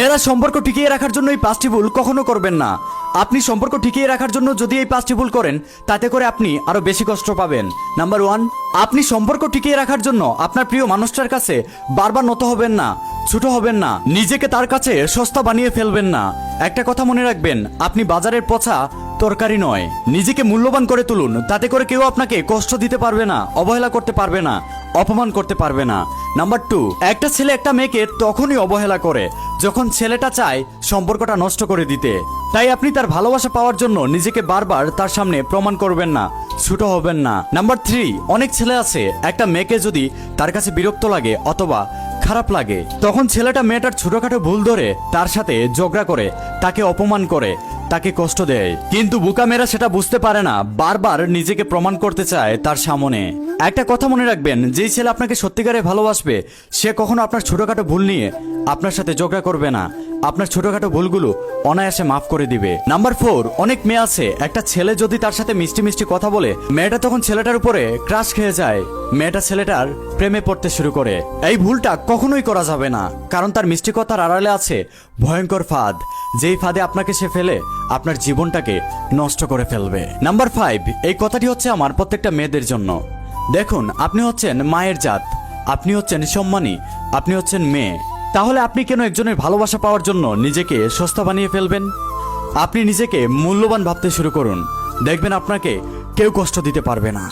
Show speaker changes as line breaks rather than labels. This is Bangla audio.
মেয়েরা সম্পর্ক টিকিয়ে রাখার জন্য এই 5টি ভুল কখনো করবেন না। আপনি সম্পর্ক টিকিয়ে রাখার জন্য যদি এই 5টি ভুল করেন তাতে করে আপনি আরো বেশি কষ্ট পাবেন। নাম্বার 1, আপনি সম্পর্ক টিকিয়ে রাখার জন্য আপনার প্রিয় মানুষটার কাছে বারবার নত হবেন না, ছোট হবেন না, নিজেকে তার কাছে সস্তা বানিয়ে ফেলবেন না। একটা কথা মনে রাখবেন, আপনি বাজারের পচা তরকারি নয়। নিজেকে মূল্যবান করে তুলুন, তাতে করে কেউ আপনাকে কষ্ট দিতে পারবে না, অবহেলা করতে পারবে না, অপমান করতে পারবে না। নাম্বার 2, একটা ছেলে একটা মেয়েকে তখনই অবহেলা করে যখন ছেলেটা চায় সম্পর্কটা নষ্ট করে দিতে। তাই আপনি তার ভালোবাসা পাওয়ার জন্য নিজেকে বারবার তার সামনে প্রমাণ করবেন না, ছোট হবেন না। নাম্বার 3, অনেক ছেলে আছে একটা মেয়েকে যদি তার কাছে বিরক্ত লাগে অথবা খারাপ লাগে তখন ছেলেটা মেয়েটার ছোটখাটো ভুল ধরে তার সাথে ঝগড়া করে, তাকে অপমান করে, তাকে কষ্ট দেয়। কিন্তু বোকা মেয়েরা সেটা বুঝতে পারে না, বারবার নিজেকে প্রমাণ করতে চায় তার সামনে। একটা কথা মনে রাখবেন, যেই ছেলে আপনাকে সত্যিকারে ভালোবাসবে সে কখনো আপনার ছোটখাটো ভুল নিয়ে আপনার সাথে ঝগড়া করবে না, আপনার ছোটখাটো ভুলগুলো অনায়াসে মাফ করে দিবে। নাম্বার 4, অনেক মেয়ে আছে একটা ছেলে যদি তার সাথে মিষ্টি মিষ্টি কথা বলে মেয়েটা তখন ছেলেটার উপরে ক্রাশ খেয়ে যায়, মেয়েটা ছেলেটার প্রেমে পড়তে শুরু করে। এই ভুলটা কখনোই করা যাবে না, কারণ তার মিষ্টি কথার আড়ালে আছে ভয়ঙ্কর ফাঁদ, যেই ফাঁদে আপনাকে সে ফেলে আপনার জীবনটাকে নষ্ট করে ফেলবে। নাম্বার 5, এই কথাটি হচ্ছে আমার প্রত্যেকটা মেয়েদের জন্য। দেখুন, আপনি হচ্ছেন মায়ের জাত, আপনি হচ্ছেন সম্মানী, আপনি হচ্ছেন মেয়ে। তাহলে আপনি কেন একজনের ভালোবাসা পাওয়ার জন্য নিজেকে সস্তা বানিয়ে ফেলবেন? আপনি নিজেকে মূল্যবান ভাবতে শুরু করুন, দেখবেন আপনাকে কেউ কষ্ট দিতে পারবে না।